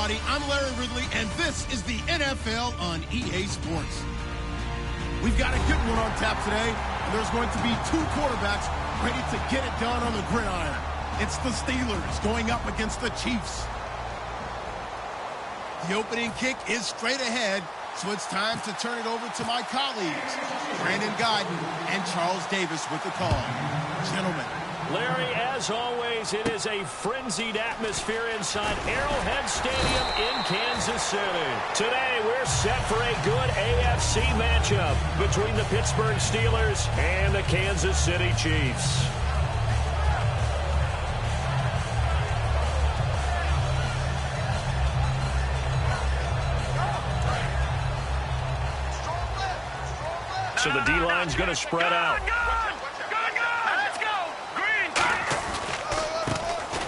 everybody. I'm Larry Ridley, and this is the NFL on EA Sports. We've got a good one on tap today, and there's going to be two quarterbacks ready to get it done on the gridiron. It's the Steelers going up against the Chiefs. The opening kick is straight ahead, so it's time to turn it over to my colleagues, Brandon Guyton and Charles Davis with the call. Gentlemen. Larry, as always, it is a frenzied atmosphere inside Arrowhead Stadium in Kansas City. Today, we're set for a good AFC matchup between the Pittsburgh Steelers and the Kansas City Chiefs. So the D-line's going to spread out.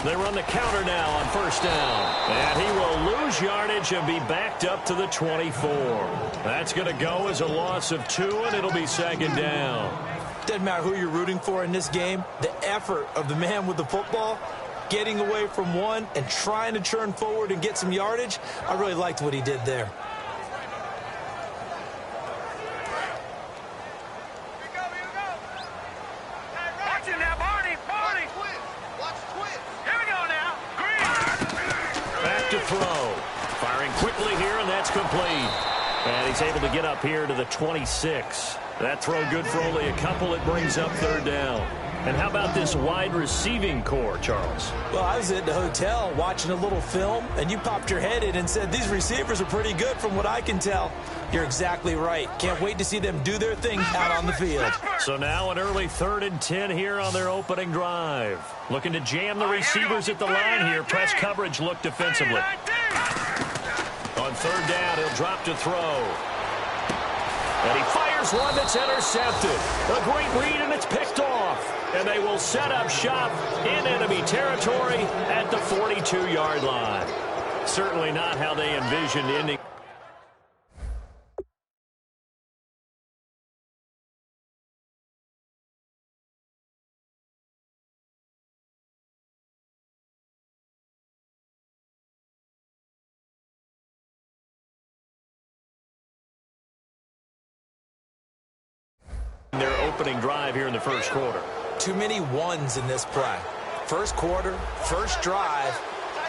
They run the counter now on first down. And he will lose yardage and be backed up to the 24. That's going to go as a loss of 2, and it'll be second down. Doesn't matter who you're rooting for in this game. The effort of the man with the football, getting away from one and trying to churn forward and get some yardage, I really liked what he did there. Throw. Firing quickly here, and that's complete. And he's able to get up here to the 26. That throw good for only a couple. It brings up third down. And how about this wide receiving core, Charles? Well, I was at the hotel watching a little film, and you popped your head in and said, these receivers are pretty good from what I can tell. You're exactly right. Can't wait to see them do their thing out on the field. So now an early 3rd and 10 here on their opening drive. Looking to jam the receivers at the line here. Press coverage look defensively. On third down, he'll drop to throw. And he fires one that's intercepted. A great read, and it's picked off. And they will set up shop in enemy territory at the 42-yard line. Certainly not how they envisioned ending. Their opening drive here in the first quarter. Too many ones in this play. First quarter, first drive,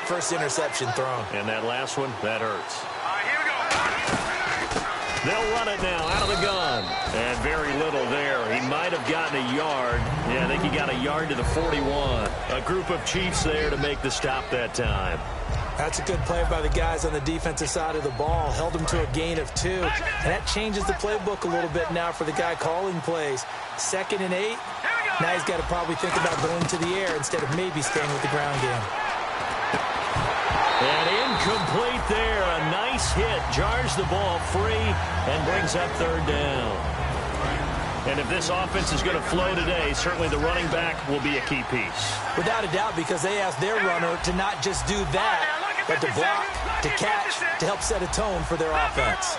first interception thrown. And that last one, that hurts. Here we go. They'll run it now out of the gun. And very little there. He might have gotten a yard. Yeah, I think he got a yard to the 41. A group of Chiefs there to make the stop that time. That's a good play by the guys on the defensive side of the ball. Held them to a gain of 2. And that changes the playbook a little bit now for the guy calling plays. 2nd and 8. Now he's got to probably think about going to the air instead of maybe staying with the ground game. And incomplete there. A nice hit. Jars the ball free and brings up third down. And if this offense is going to flow today, certainly the running back will be a key piece. Without a doubt, because they asked their runner to not just do that, but to block, to catch, to help set a tone for their offense.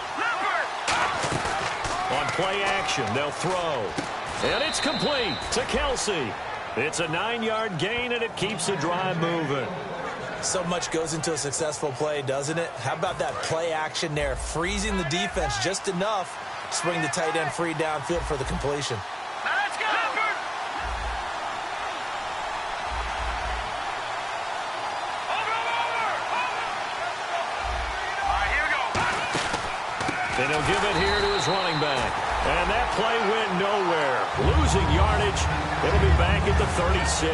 On play action, they'll throw. And it's complete to Kelsey. It's a 9-yard gain, and it keeps the drive moving. So much goes into a successful play, doesn't it? How about that play action there, freezing the defense just enough to swing the tight end free downfield for the completion. Let's go! And he'll give it here to his running back. And that play went nowhere. Losing yardage. It'll be back at the 36.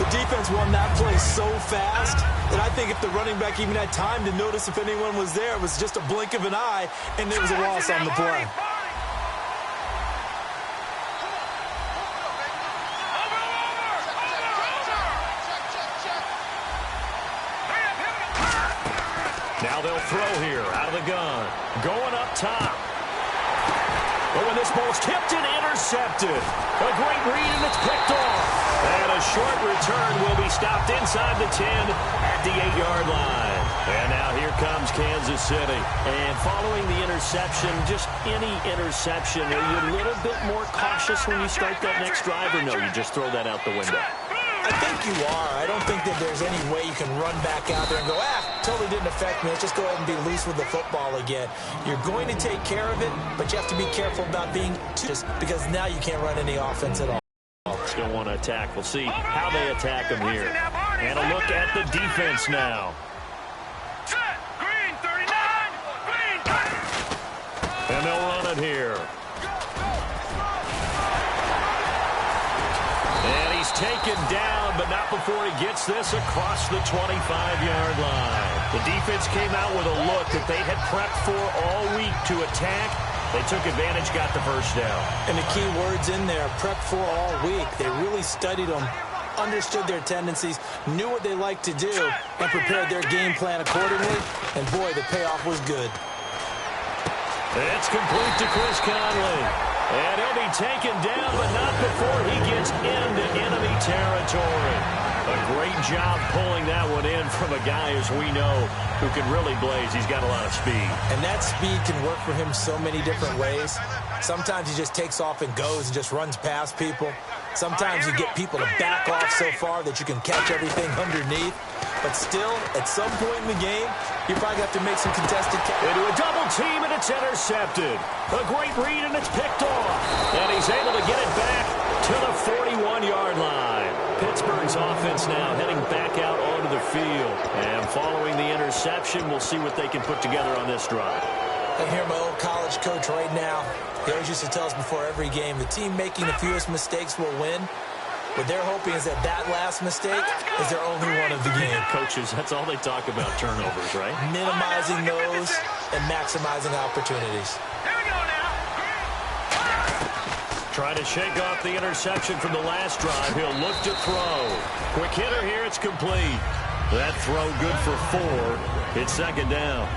The defense won that play so fast that I think if the running back even had time to notice if anyone was there, it was just a blink of an eye, and there was a loss on the play. Now they'll throw here out of the gun. Going up top. But when this ball's tipped and intercepted. A great read, and it's picked off. And a short return will be stopped inside the 10 at the 8-yard line. And now here comes Kansas City. And following the interception, just any interception, are you a little bit more cautious when you start that next drive, or no, you just throw that out the window? I think you are. I don't think that there's any way you can run back out there and go, totally didn't affect me. Let's just go ahead and be loose with the football again. You're going to take care of it, but you have to be careful about being just because now you can't run any offense at all. Still want to attack. We'll see how they attack him here. And a look at the defense now. And they'll run it here. And he's taken down, but not before he gets this across the 25-yard line. The defense came out with a look that they had prepped for all week to attack. They took advantage, got the first down. And the key words in there, prep for all week. They really studied them, understood their tendencies, knew what they liked to do, and prepared their game plan accordingly. And, boy, the payoff was good. It's complete to Chris Conley. And he'll be taken down, but not before he gets into enemy territory. A great job pulling that one in from a guy, as we know, who can really blaze. He's got a lot of speed. And that speed can work for him so many different ways. Sometimes he just takes off and goes and just runs past people. Sometimes you get people to back off so far that you can catch everything underneath. But still, at some point in the game, you probably have to make some contested into a double team, and it's intercepted. A great read, and it's picked off. And he's able to get it back to the 41-yard line. Pittsburgh's offense now heading back out onto the field. And following the interception, we'll see what they can put together on this drive. I hear my old college coach right now. He always used to tell us before every game, the team making the fewest mistakes will win. What they're hoping is that last mistake is their only one of the game. Coaches, that's all they talk about, turnovers, right? Minimizing those and maximizing opportunities. Here we go now. Trying to shake off the interception from the last drive. He'll look to throw. Quick hitter here. It's complete. That throw good for 4. It's second down.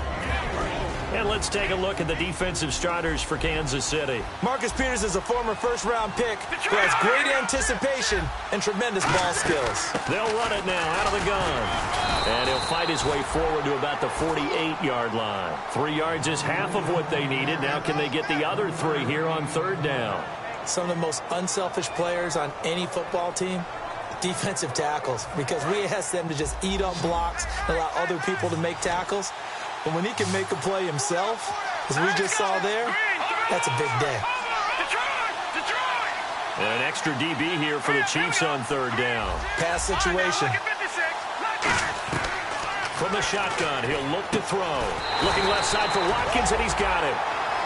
And let's take a look at the defensive starters for Kansas City. Marcus Peters is a former first-round pick who has great anticipation and tremendous ball skills. They'll run it now out of the gun. And he'll fight his way forward to about the 48-yard line. 3 yards is half of what they needed. Now can they get the other 3 here on third down? Some of the most unselfish players on any football team, defensive tackles, because we ask them to just eat up blocks and allow other people to make tackles. But when he can make a play himself, as we just saw there, that's a big day. And an extra DB here for the Chiefs on third down. Pass situation. From the shotgun, he'll look to throw. Looking left side for Watkins, and he's got it.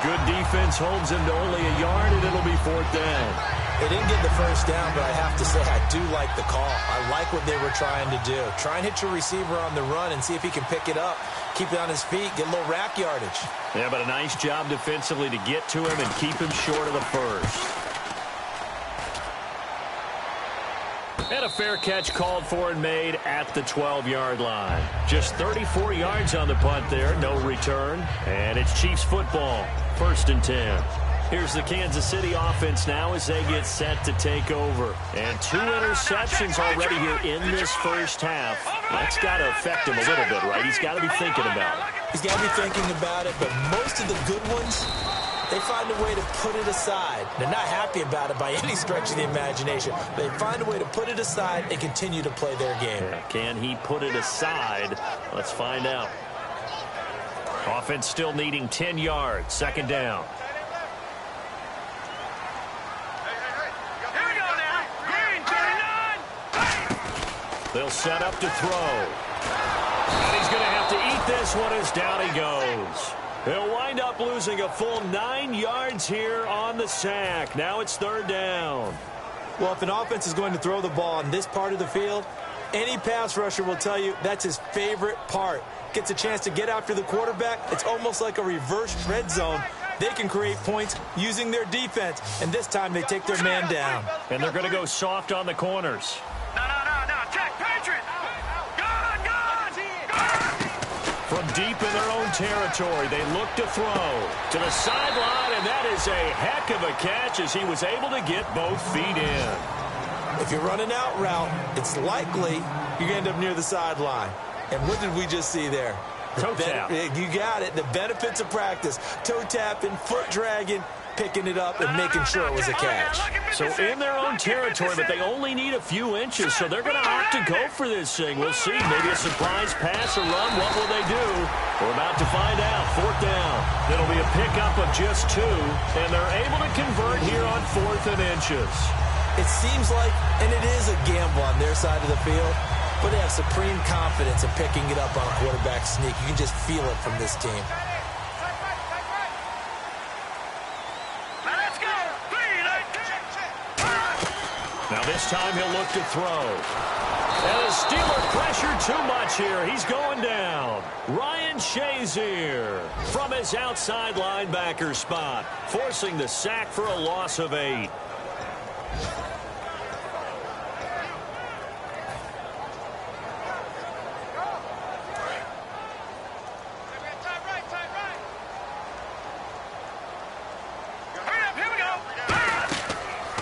Good defense holds him to only a yard, and it'll be fourth down. They didn't get the first down, but I have to say I do like the call. I like what they were trying to do. Try and hit your receiver on the run and see if he can pick it up. Keep it on his feet, get a little rack yardage. Yeah, but a nice job defensively to get to him and keep him short of the first. And a fair catch called for and made at the 12-yard line. Just 34 yards on the punt there, no return. And it's Chiefs football, 1st and 10. Here's the Kansas City offense now as they get set to take over. And 2 interceptions already here in this first half. That's got to affect him a little bit, right? He's got to be thinking about it. He's got to be thinking about it, but most of the good ones, they find a way to put it aside. They're not happy about it by any stretch of the imagination. They find a way to put it aside and continue to play their game. Can he put it aside? Let's find out. Offense still needing 10 yards. Second down. They'll set up to throw. And he's going to have to eat this one as down he goes. He'll wind up losing a full 9 yards here on the sack. Now it's third down. Well, if an offense is going to throw the ball on this part of the field, any pass rusher will tell you that's his favorite part. Gets a chance to get after the quarterback. It's almost like a reverse red zone. They can create points using their defense, and this time they take their man down. And they're going to go soft on the corners. From deep in their own territory, they look to throw to the sideline, and that is a heck of a catch as he was able to get both feet in. If you're running out route, it's likely you're going to end up near the sideline. And what did we just see there? Toe tap. You got it. The benefits of practice. Toe tapping, foot dragging. picking it up and making sure it was a catch. So in their own territory, but they only need a few inches, so they're going to opt to go for this thing. We'll see. Maybe a surprise pass or run. What will they do? We're about to find out. 4th down. It'll be a pickup of just 2, and they're able to convert here on 4th and inches. It seems like, and it is a gamble on their side of the field, but they have supreme confidence in picking it up on a quarterback sneak. You can just feel it from this team. Now this time he'll look to throw. And the Steeler pressure too much here. He's going down. Ryan Shazier from his outside linebacker spot, forcing the sack for a loss of 8.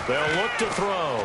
They'll look to throw.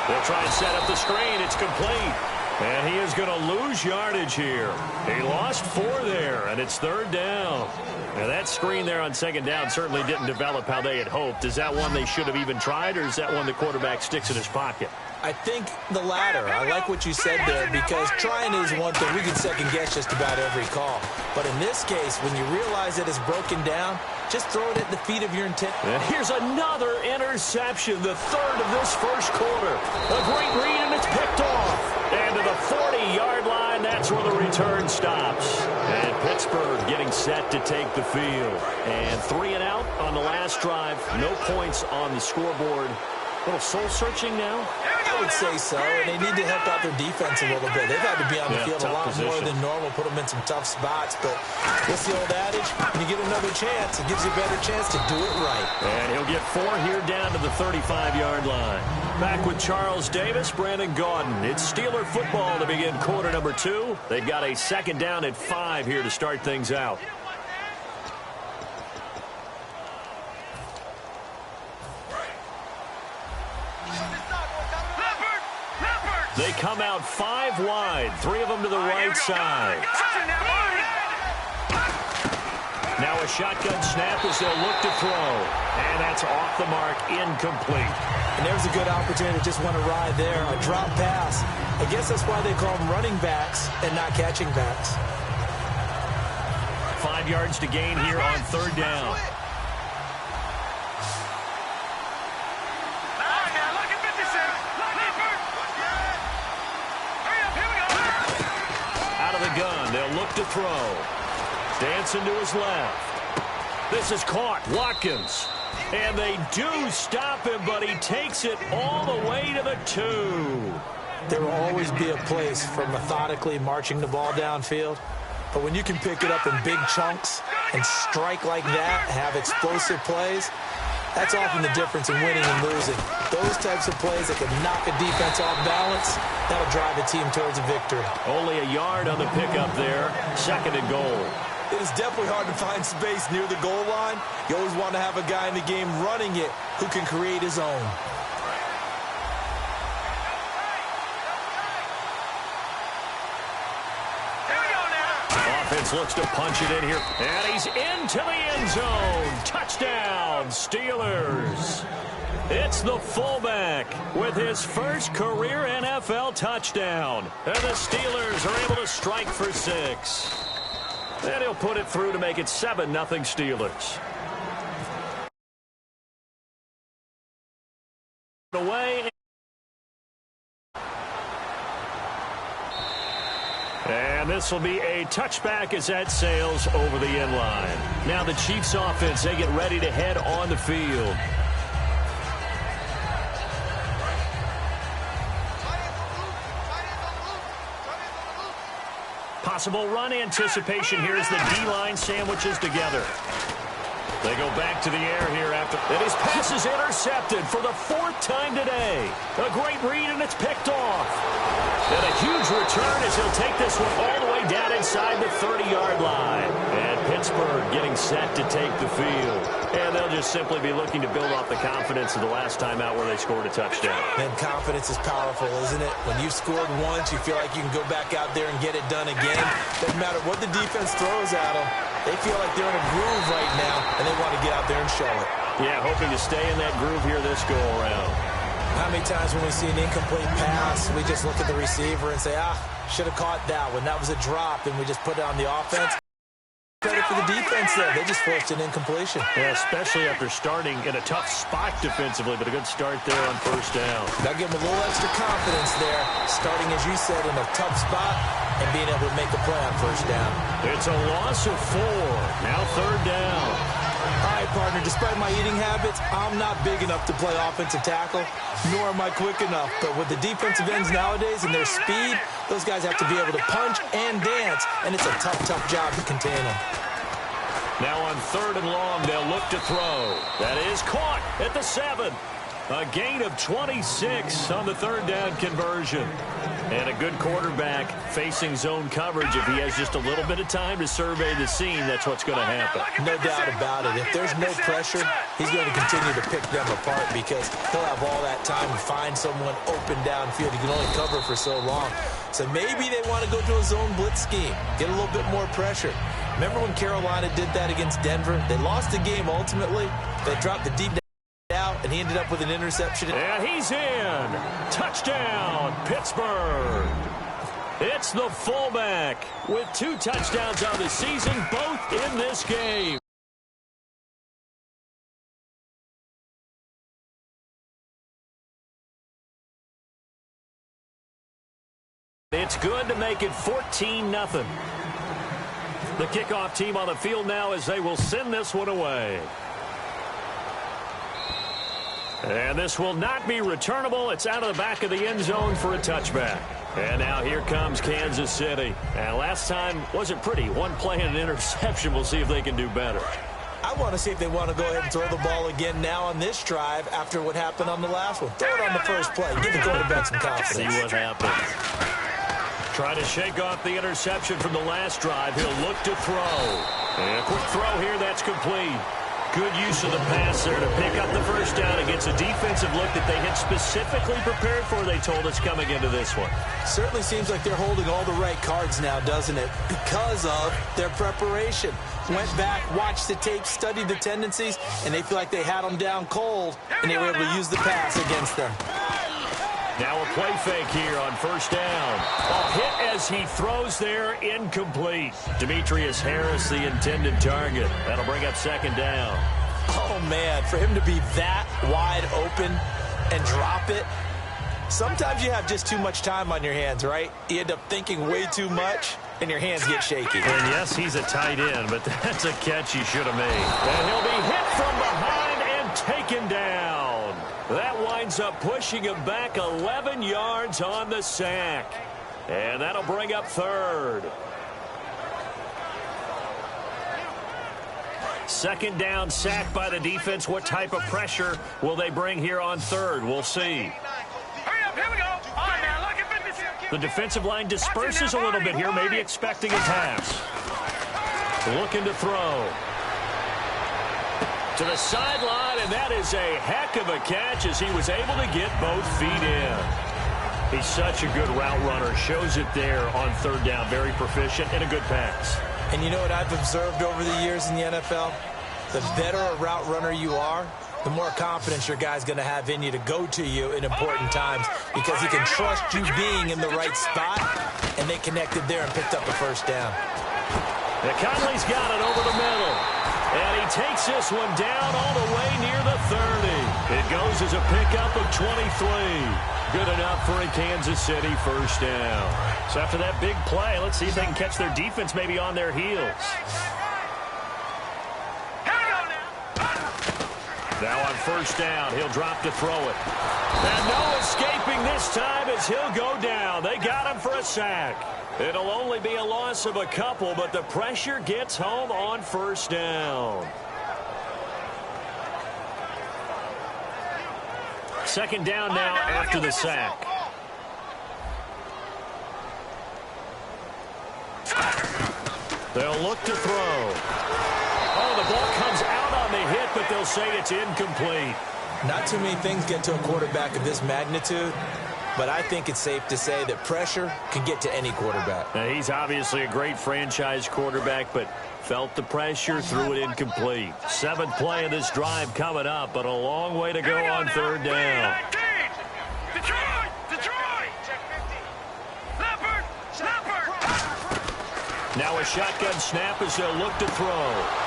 They'll try and set up the screen. It's complete. And he is going to lose yardage here. He lost 4 there, and it's 3rd down. Now that screen there on 2nd down certainly didn't develop how they had hoped. Is that one they should have even tried, or is that one the quarterback sticks in his pocket? I think the latter. I like what you said there, because trying is one thing. We can second-guess just about every call. But in this case, when you realize that it's broken down, just throw it at the feet of your intent. And here's another interception, the 3rd of this first quarter. A great read, and it's picked off. And to the 40-yard line, that's where the return stops. And Pittsburgh getting set to take the field. And 3 and out on the last drive. No points on the scoreboard. A little soul-searching now? I would say so, and they need to help out their defense a little bit. They've had to be on the field a lot more than normal, put them in some tough spots. But what's the old adage? When you get another chance, it gives you a better chance to do it right. And he'll get 4 here down to the 35-yard line. Back with Charles Davis, Brandon Gaudin. It's Steeler football to begin quarter number 2. They've got a 2nd down at 5 here to start things out. They come out 5 wide, 3 of them to the right side. Now a shotgun snap as they'll look to throw. And that's off the mark, incomplete. And there's a good opportunity to just want to ride there. A drop pass. I guess that's why they call them running backs and not catching backs. 5 yards to gain here on 3rd down. Gun. They'll look to throw. Dancing to his left. This is caught. Watkins. And they do stop him, but he takes it all the way to the 2. There will always be a place for methodically marching the ball downfield. But when you can pick it up in big chunks and strike like that, have explosive plays, that's often the difference in winning and losing. Those types of plays that can knock a defense off balance, that'll drive a team towards a victory. Only a yard on the pickup there. 2nd and goal. It is definitely hard to find space near the goal line. You always want to have a guy in the game running it who can create his own. Offense looks to punch it in here. And he's into the end zone. Touchdown, Steelers. It's the fullback with his first career NFL touchdown. And the Steelers are able to strike for 6. And he'll put it through to make it 7-0 Steelers. Away. And this will be a touchback as that sails over the end line. Now the Chiefs offense, they get ready to head on the field. Possible run anticipation here as the D-line sandwiches together. They go back to the air here after. And his pass is intercepted for the 4th time today. A great read, and it's picked off. And a huge return as he'll take this one all the way down inside the 30-yard line. And Pittsburgh getting set to take the field. And they'll just simply be looking to build off the confidence of the last time out where they scored a touchdown. And confidence is powerful, isn't it? When you've scored once, you feel like you can go back out there and get it done again. Doesn't matter what the defense throws at them. They feel like they're in a groove right now, and they want to get out there and show it. Yeah, hoping to stay in that groove here this go-around. How many times when we see an incomplete pass, we just look at the receiver and say, should have caught that one. That was a drop, and we just put it on the offense. Credit for the defense there. They just forced an incompletion. Yeah, especially after starting in a tough spot defensively, but a good start there on first down. That'll give them a little extra confidence there, starting, as you said, in a tough spot and being able to make a play on first down. It's a loss of 4. Now third down. All right, partner, despite my eating habits, I'm not big enough to play offensive tackle, nor am I quick enough. But with the defensive ends nowadays and their speed, those guys have to be able to punch and dance, and it's a tough, tough job to contain them. Now on third and long, they'll look to throw. That is caught at the 7. A gain of 26 on the third down conversion. And a good quarterback facing zone coverage. If he has just a little bit of time to survey the scene, that's what's going to happen. No doubt about it. If there's no pressure, he's going to continue to pick them apart because he'll have all that time to find someone open downfield. He can only cover for so long. So maybe they want to go to a zone blitz scheme, get a little bit more pressure. Remember when Carolina did that against Denver? They lost the game ultimately. They dropped the deep out, and he ended up with an interception. And he's in. Touchdown, Pittsburgh. It's the fullback with 2 touchdowns on the season, both in this game. It's good to make it 14-0. The kickoff team on the field now as they will send this one away. And this will not be returnable. It's out of the back of the end zone for a touchback. And now here comes Kansas City. And last time wasn't pretty. One play and an interception. We'll see if they can do better. I want to see if they want to go ahead and throw the ball again now on this drive after what happened on the last one. Throw it on the first play. Give the quarterback some confidence. See what happens. Try to shake off the interception from the last drive. He'll look to throw. And a quick throw here. That's complete. Good use of the pass there to pick up the first down against a defensive look that they had specifically prepared for, they told us, coming into this one. Certainly seems like they're holding all the right cards now, doesn't it? Because of their preparation. Went back, watched the tape, studied the tendencies, and they feel like they had them down cold, and they were able to use the pass against them. Now a play fake here on first down. A hit as he throws there, incomplete. Demetrius Harris, the intended target. That'll bring up second down. Oh, man, for him to be that wide open and drop it, sometimes you have just too much time on your hands, right? You end up thinking way too much, and your hands get shaky. And, yes, he's a tight end, but that's a catch he should have made. And he'll be hit from behind and taken down. That winds up pushing him back 11 yards on the sack. And that'll bring up third. Second down, sack by the defense. What type of pressure will they bring here on third? We'll see. Hurry up, here we go. On now, look at this. The defensive line disperses a little bit here, maybe expecting a pass. Looking to throw. To the sideline, and that is a heck of a catch as he was able to get both feet in. He's such a good route runner. Shows it there on third down. Very proficient and a good pass. And you know what I've observed over the years in the NFL? The better a route runner you are, the more confidence your guy's going to have in you to go to you in important times because he can trust you being in the right spot, and they connected there and picked up a first down. And Conley's got it over the middle. And he takes this one down all the way near the 30. It goes as a pickup of 23. Good enough for a Kansas City first down. So after that big play, let's see if they can catch their defense maybe on their heels. Now on first down, he'll drop to throw it. And no escaping this time as he'll go down. They got him for a sack. It'll only be a loss of a couple, but the pressure gets home on first down. Second down now after the sack. They'll look to throw. Oh, the ball comes out on the hit, but they'll say it's incomplete. Not too many things get to a quarterback of this magnitude but I think it's safe to say that pressure can get to any quarterback. Now, he's obviously a great franchise quarterback, but felt the pressure, threw it incomplete. 7th play of this drive coming up, but a long way to go on 3rd down. Now a shotgun snap as they'll look to throw.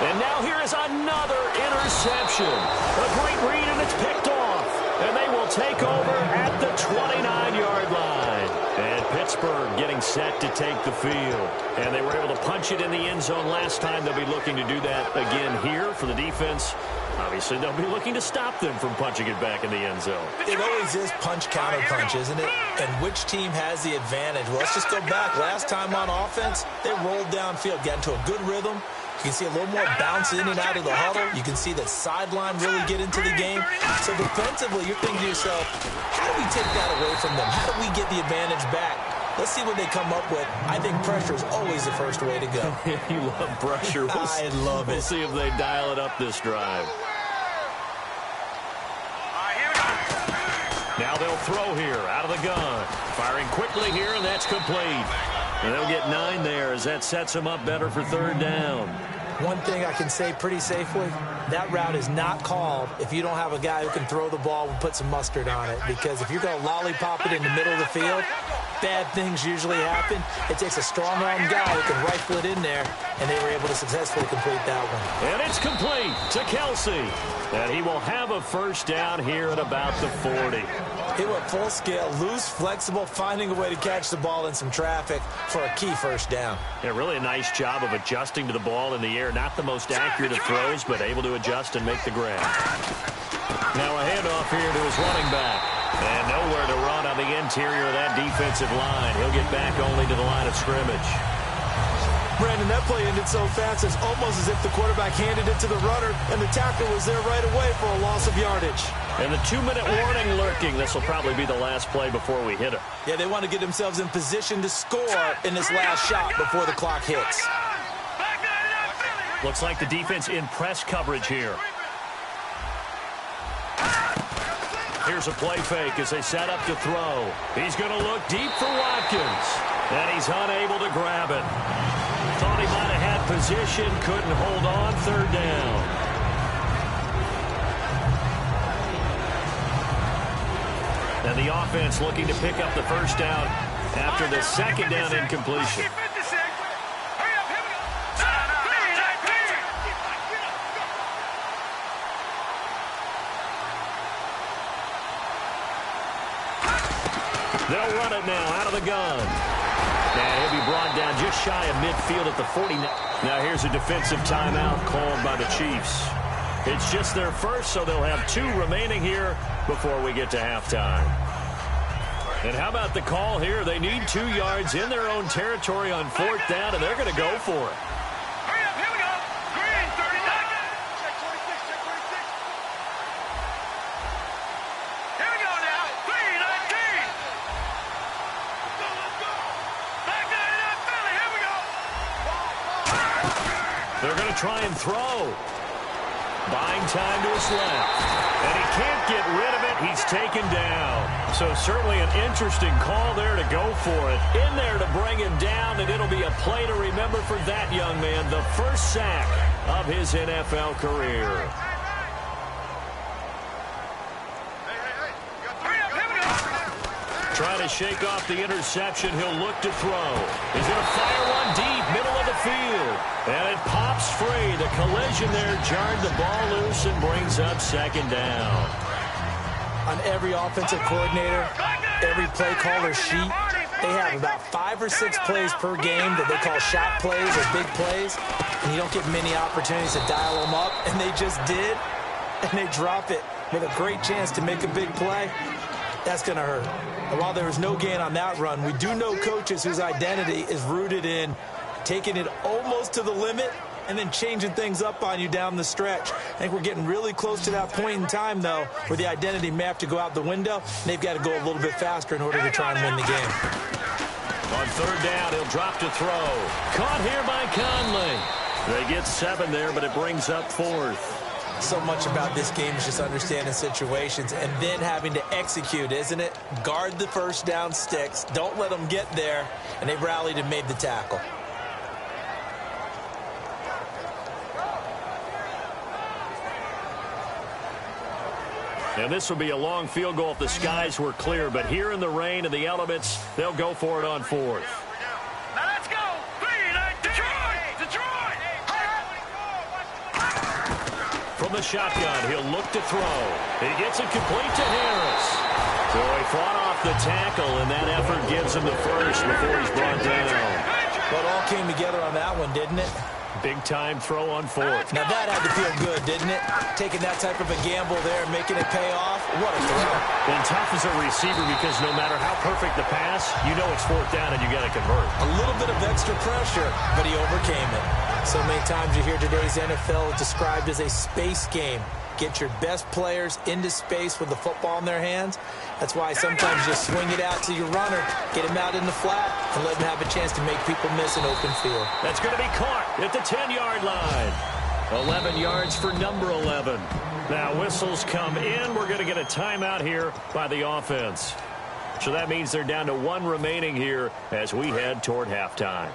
And now here is another interception. A great read, and it's picked off. And they will take over at the 29-yard line. And Pittsburgh getting set to take the field. And they were able to punch it in the end zone last time. They'll be looking to do that again here for the defense. Obviously, they'll be looking to stop them from punching it back in the end zone. It always is punch-counter-punch, isn't it? And which team has the advantage? Well, let's just go back. Last time on offense, they rolled downfield, got into a good rhythm. You can see a little more bounce in and out of the huddle. You can see the sideline really get into the game. So defensively, you're thinking to yourself, how do we take that away from them? How do we get the advantage back? Let's see what they come up with. I think pressure is always the first way to go. You love pressure. I love it. We'll see if they dial it up this drive. Now they'll throw here out of the gun. Firing quickly here, and that's complete. And they'll get 9 there as that sets them up better for 3rd down. One thing I can say pretty safely, that route is not called if you don't have a guy who can throw the ball and put some mustard on it. Because if you're going to lollipop it in the middle of the field, bad things usually happen. It takes a strong-arm guy who can rifle it in there, and they were able to successfully complete that one. And it's complete to Kelsey. And he will have a 1st down here at about the 40. He went full scale, loose, flexible, finding a way to catch the ball in some traffic for a key 1st down. Yeah, really a nice job of adjusting to the ball in the air. Not the most accurate of throws, but able to adjust and make the grab. Now a handoff here to his running back. And nowhere to run on the interior of that defensive line. He'll get back only to the line of scrimmage. Brandon, that play ended so fast, it's almost as if the quarterback handed it to the runner, and the tackle was there right away for a loss of yardage. And the 2-minute warning lurking. This will probably be the last play before we hit it. Yeah, they want to get themselves in position to score in this last shot before the clock hits. Looks like the defense in press coverage here. Here's a play fake as they set up to throw. He's going to look deep for Watkins. And he's unable to grab it. Thought he might have had position, couldn't hold on. 3rd down. And the offense looking to pick up the 1st down after the 2nd down incompletion. They'll run it now out of the gun. And he'll be brought down just shy of midfield at the 40. Now here's a defensive timeout called by the Chiefs. It's just their 1st, so they'll have 2 remaining here before we get to halftime. And how about the call here? They need 2 yards in their own territory on 4th down, and they're going to go for it. Hurry up, here we go. Green, 30 seconds. Check 26, check 26. Here we go now. 3-19. Let's go. Back 99, Philly, here we go. They're going to try and throw. Buying time to his left. And he can't get rid of it. He's taken down. So certainly an interesting call there to go for it. In there to bring him down, and it'll be a play to remember for that young man. The 1st sack of his NFL career. Trying to shake off the interception. He'll look to throw. He's going to fire one deep, middle of the field. And it pops free. The collision there jarred the ball loose and brings up 2nd down. On every offensive coordinator, every play caller sheet, they have about 5 or 6 plays per game that they call shot plays or big plays. And you don't get many opportunities to dial them up. And they just did. And they drop it with a great chance to make a big play. That's going to hurt. And while there was no gain on that run, we do know coaches whose identity is rooted in taking it almost to the limit and then changing things up on you down the stretch. I think we're getting really close to that point in time, though, where the identity may have to go out the window, and they've got to go a little bit faster in order to try and win the game. On 3rd down, he'll drop to throw. Caught here by Conley. They get 7 there, but it brings up 4th. So much about this game is just understanding situations and then having to execute, isn't it? Guard the first down sticks. Don't let them get there. And they rallied and made the tackle. And this would be a long field goal if the skies were clear. But here in the rain and the elements, they'll go for it on fourth. Now let's go. Detroit. From the shotgun, he'll look to throw. He gets it complete to Harris. So he fought off the tackle, and that effort gives him the first before he's brought down. Well, it all came together on that one, didn't it? Big-time throw on fourth. Now that had to feel good, didn't it? Taking that type of a gamble there, making it pay off. What a throw. And tough as a receiver because no matter how perfect the pass, you know it's fourth down and you got to convert. A little bit of extra pressure, but he overcame it. So many times you hear today's NFL described as a space game. Get your best players into space with the football in their hands. That's why sometimes you swing it out to your runner, get him out in the flat, and let him have a chance to make people miss an open field. That's going to be caught at the 10-yard line. 11 yards for number 11. Now whistles come in. We're going to get a timeout here by the offense. So that means they're down to one remaining here as we head toward halftime.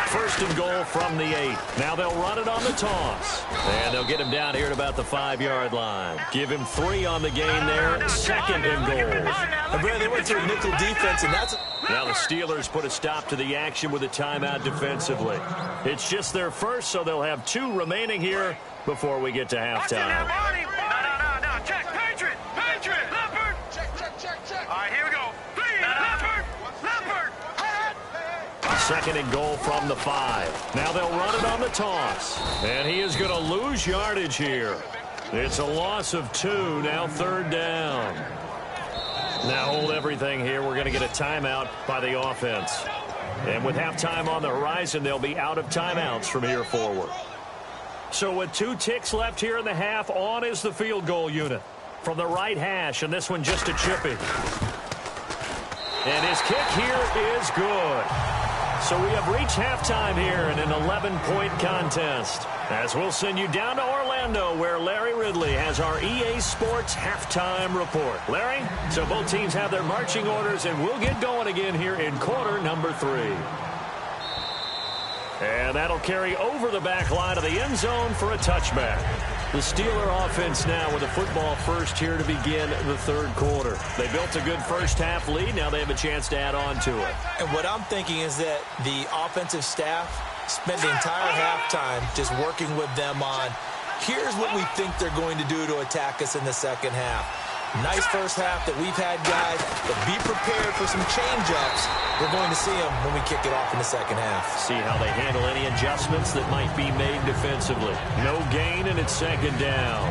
First and goal from the 8. Now they'll run it on the toss. And they'll get him down here at about the 5-yard line. Give him 3 on the game there. Second and goal. And Brad, they went to a nickel defense, and that's... Now the Steelers put a stop to the action with a timeout defensively. It's just their first, so they'll have 2 remaining here before we get to halftime. No. Check. Patriot. Leopard. Check. All right, here we go. 3. Leopard. Second and goal from the 5. Now they'll run it on the toss. And he is going to lose yardage here. It's a loss of 2. Now third down. Now hold everything here. We're going to get a timeout by the offense. And with halftime on the horizon, they'll be out of timeouts from here forward. So with 2 ticks left here in the half, on is the field goal unit. From the right hash, and this one just a chippy. And his kick here is good. So we have reached halftime here in an 11-point contest. As we'll send you down to Orlando, where Larry Ridley has our EA Sports halftime report. Larry, so both teams have their marching orders, and we'll get going again here in quarter number 3. And that'll carry over the back line of the end zone for a touchback. The Steeler offense now with a football first here to begin the third quarter. They built a good first-half lead. Now they have a chance to add on to it. And what I'm thinking is that the offensive staff spent the entire halftime just working with them on, here's what we think they're going to do to attack us in the second half. Nice first half that we've had, guys, but be prepared for some change-ups. We're going to see them when we kick it off in the second half. See how they handle any adjustments that might be made defensively. No gain, and it's second down.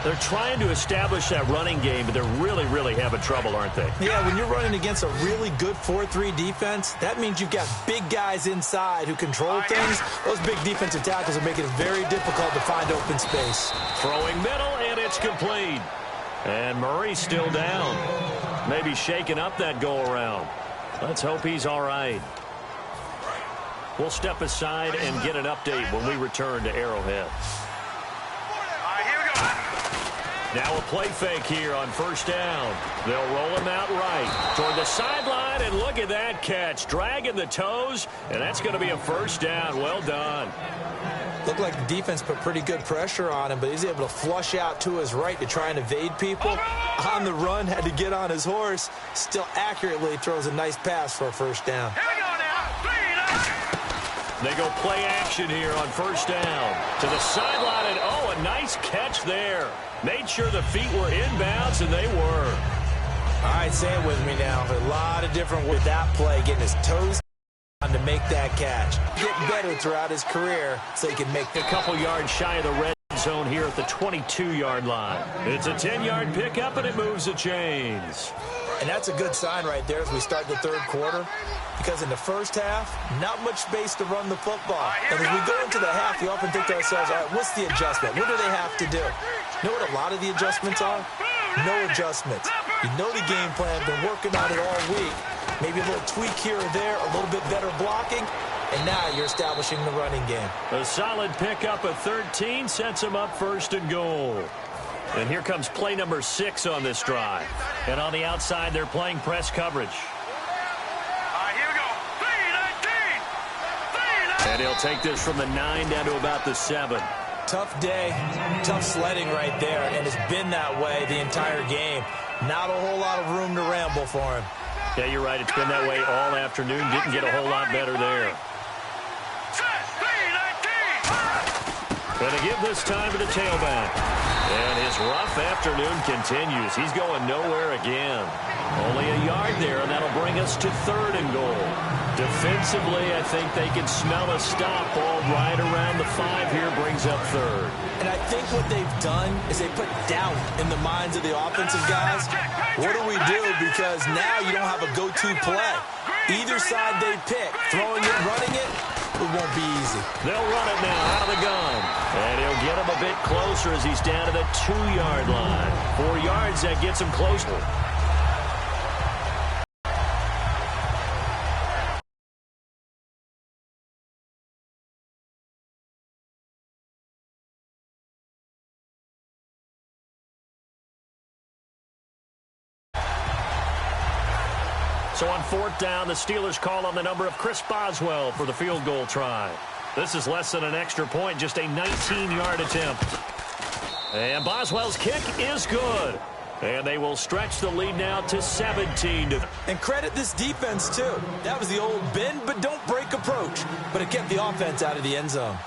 They're trying to establish that running game, but they're really having trouble, aren't they? Yeah, when you're running against a really good 4-3 defense, that means you've got big guys inside who control things. Those big defensive tackles are making it very difficult to find open space. Throwing middle, and it's complete. And Murray's still down. Maybe shaking up that go-around. Let's hope he's all right. We'll step aside and get an update when we return to Arrowhead. All right, here we go. Now a play fake here on first down. They'll roll him out right toward the sideline, and look at that catch. Dragging the toes, and that's going to be a first down. Well done. Looked like the defense put pretty good pressure on him, but he's able to flush out to his right to try and evade people. On the run, had to get on his horse. Still accurately throws a nice pass for a first down. Here we go now. They go play action here on first down. To the sideline, and a nice catch there. Made sure the feet were inbounds, and they were. All right, say it with me now. A lot of different with that play, getting his toes to make that catch. Get better throughout his career so he can make a couple yards shy of the red zone here at the 22-yard line. It's a 10-yard pickup, and it moves the chains. And that's a good sign right there as we start the third quarter, because in the first half, not much space to run the football. And as we go into the half, we often think to ourselves, all right, what's the adjustment? What do they have to do? You know what a lot of the adjustments are? No adjustments. You know the game plan, been working on it all week. Maybe a little tweak here or there, a little bit better blocking, and now you're establishing the running game. A solid pickup of 13 sets him up 1st and goal. And here comes play number 6 on this drive. And on the outside, they're playing press coverage. Here we go. 3-19. And he'll take this from the 9 down to about the 7. Tough day, tough sledding right there, and it's been that way the entire game. Not a whole lot of room to ramble for him. Yeah, you're right. It's been that way all afternoon. Didn't get a whole lot better there. Gonna give this time to the tailback. And his rough afternoon continues. He's going nowhere again. Only a yard there, and that'll bring us to 3rd and goal. Defensively, I think they can smell a stop. Ball right around the 5 here brings up 3rd. And I think what they've done is they put doubt in the minds of the offensive guys. What do we do? Because now you don't have a go-to play. Either side they pick, throwing it, running it, it won't be easy. They'll run it now out of the gun. And he'll get him a bit closer as he's down to the 2-yard line. 4 yards, that gets him closer. So on 4th down, the Steelers call on the number of Chris Boswell for the field goal try. This is less than an extra point, just a 19-yard attempt. And Boswell's kick is good. And they will stretch the lead now to 17. And credit this defense, too. That was the old bend but don't break approach. But it kept the offense out of the end zone.